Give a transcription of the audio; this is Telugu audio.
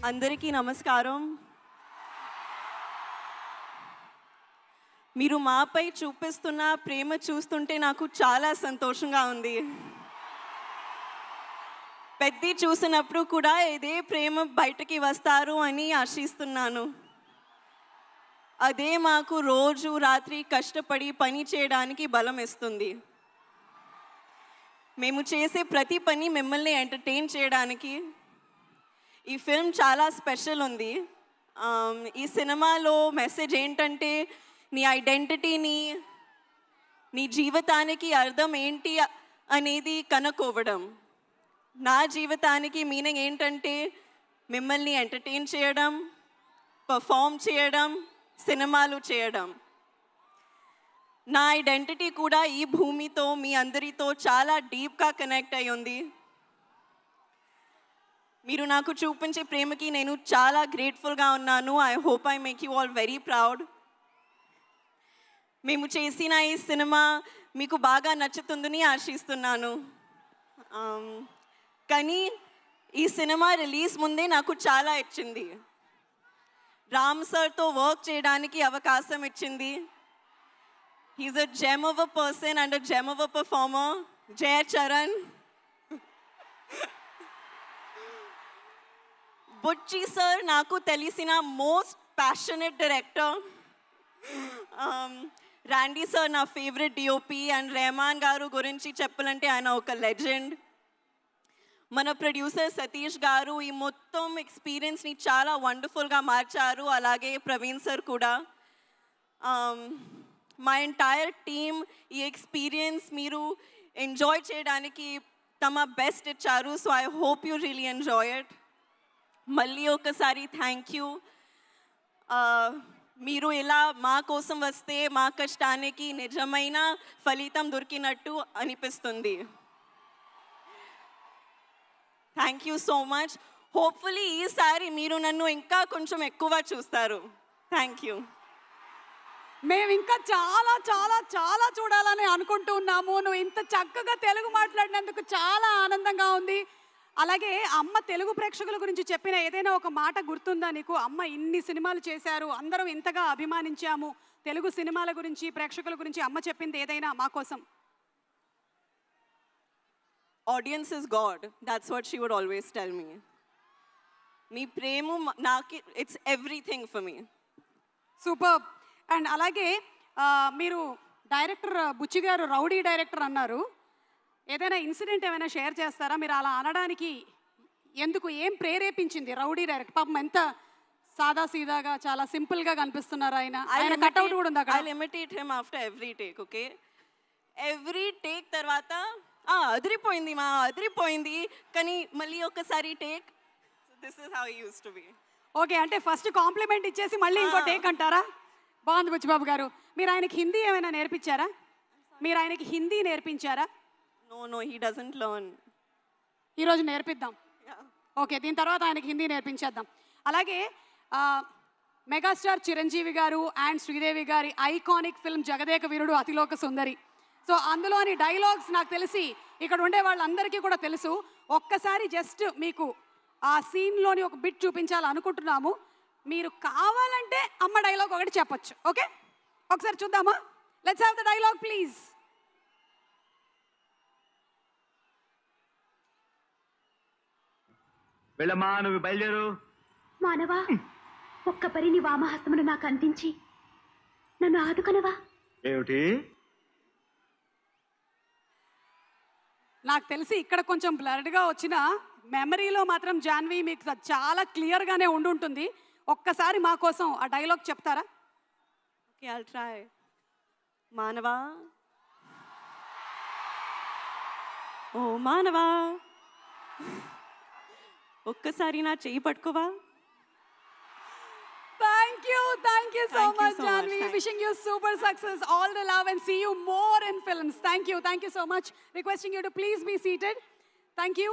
అందరికీ నమస్కారం. మీరు మాపై చూపిస్తున్న ప్రేమ చూస్తుంటే నాకు చాలా సంతోషంగా ఉంది. పెద్ది చూసినప్పుడు కూడా ఇదే ప్రేమ బయటకి వస్తారు అని ఆశిస్తున్నాను. అదే మాకు రోజు రాత్రి కష్టపడి పని చేయడానికి బలం ఇస్తుంది. మేము చేసే ప్రతి పని మిమ్మల్ని ఎంటర్టైన్ చేయడానికి. ఈ ఫిల్మ్ చాలా స్పెషల్ ఉంది. ఈ సినిమాలో మెసేజ్ ఏంటంటే నీ ఐడెంటిటీని, నీ జీవితానికి అర్థం ఏంటి అనేది కనుక్కోవడం. నా జీవితానికి మీనింగ్ ఏంటంటే మిమ్మల్ని ఎంటర్టైన్ చేయడం, పర్ఫామ్ చేయడం, సినిమాలు చేయడం. నా ఐడెంటిటీ కూడా ఈ భూమితో, మీ అందరితో చాలా డీప్గా కనెక్ట్ అయి ఉంది. మీరు నాకు చూపించే ప్రేమకి నేను చాలా గ్రేట్ఫుల్గా ఉన్నాను. I hope I make you all very proud. మేము చేసిన ఈ సినిమా మీకు బాగా నచ్చుతుందని ఆశిస్తున్నాను. కానీ ఈ సినిమా రిలీజ్ ముందే నాకు చాలా ఇచ్చింది. రామ్ సార్తో వర్క్ చేయడానికి అవకాశం ఇచ్చింది. He's a gem of a person and a gem of a performer. Jaya Charan. Buchi sir నాకు తెలిసిన most passionate director. Randy sir నా favourite DOP. And Rahman garu గురించి చెప్పాలంటే ఆయన ఒక లెజెండ్. మన ప్రొడ్యూసర్ సతీష్ గారు ఈ మొత్తం ఎక్స్పీరియన్స్ని చాలా వండర్ఫుల్గా మార్చారు. అలాగే ప్రవీణ్ సార్ కూడా. మా ఎంటైర్ టీమ్ ఈ ఎక్స్పీరియన్స్ మీరు ఎంజాయ్ చేయడానికి తమ బెస్ట్ ఇచ్చారు. So I hope you really enjoy it. మళ్ళీ ఒకసారి థ్యాంక్ యూ. మీరు ఇలా మా కోసం వస్తే మా కష్టానికి నిజమైన ఫలితం దొరికినట్టు అనిపిస్తుంది. Thank you so much. Hopefully ఈసారి మీరు నన్ను ఇంకా కొంచెం ఎక్కువ చూస్తారు. Thank you. మేము ఇంకా చాలా చాలా చాలా చూడాలని అనుకుంటూ ఉన్నాము. నువ్వు ఇంత చక్కగా తెలుగు మాట్లాడినందుకు చాలా ఆనందంగా ఉంది. అలాగే అమ్మ తెలుగు ప్రేక్షకుల గురించి చెప్పిన ఏదైనా ఒక మాట గుర్తుందా నీకు? అమ్మ ఇన్ని సినిమాలు చేశారు, అందరం ఇంతగా అభిమానించాము, తెలుగు సినిమాల గురించి ప్రేక్షకుల గురించి అమ్మ చెప్పింది ఏదైనా మా కోసం? Audience is god. That's what she would always tell me. మీ ప్రేమ నాకు it's everything for me. Super. And అలాగే మీరు డైరెక్టర్ బుచ్చి గారు రౌడీ డైరెక్టర్ అన్నారు. ఏదైనా ఇన్సిడెంట్ ఏమైనా షేర్ చేస్తారా? మీరు అలా అనడానికి ఎందుకు, ఏం ప్రేరేపించింది? రౌడీ డైరెక్టర్ పాపం ఎంత సాదా సీదాగా చాలా సింపుల్గా కనిపిస్తున్నారు. ఆయన కట్అవుట్ కూడా ఉంది అక్కడ. I imitate him after every take. Okay, every take తర్వాత అదిరిపోయింది అదిరిపోయింది, కానీ మళ్ళీ ఒకసారి take. This is how he used to be. Okay, అంటే ఫస్ట్ కాంప్లిమెంట్ ఇచ్చేసి మళ్ళీ ఇంకో టేక్ అంటారా? బాగుంది బుచ్చిబాబు గారు. మీరు ఆయనకి హిందీ ఏమైనా నేర్పించారా? మీరు ఆయనకి Hindi నేర్పించారా? No, he doesn't learn. ఈరోజు నేర్పిద్దాం. ఓకే, దీని తర్వాత ఆయనకి హిందీ నేర్పించేద్దాం. అలాగే మెగాస్టార్ చిరంజీవి గారు అండ్ శ్రీదేవి గారి iconic film Jagadeka Veerudu Athiloka Sundari. So అందులోని డైలాగ్స్ నాకు తెలిసి ఇక్కడ ఉండే వాళ్ళందరికీ కూడా తెలుసు. ఒక్కసారి జస్ట్ మీకు ఆ సీన్లోని ఒక బిట్ చూపించాలనుకుంటున్నాము. మీరు కావాలంటే అమ్మ డైలాగ్ ఒకటి చెప్పచ్చు. ఓకే, ఒకసారి చూద్దామా? Let's have the dialogue please. వెళ్ళమ్మా, నువ్వు బయలుదేరు. మానవా, ఒక్క పరిని వామహస్తమును నాకు అందించి నన్ను ఆదుకొనవా? ఏమిటి? నాకు తెలిసి ఇక్కడ కొంచెం బ్లర్డ్గా వచ్చిన మెమరీలో మాత్రం జాన్వి మీకు చాలా క్లియర్గానే ఉండుంటుంది. ఒక్కసారి మా కోసం ఆ డైలాగ్ చెప్తారా? Okay, I'll try. మానవా, ఓ మానవా, ఒక్కసారి నా చెయ్యి పట్టుకోవా? Thank you so much, Janvi. Wishing you super success, all the love, and see you more in films. Thank you so much. Requesting you to please be seated. Thank you.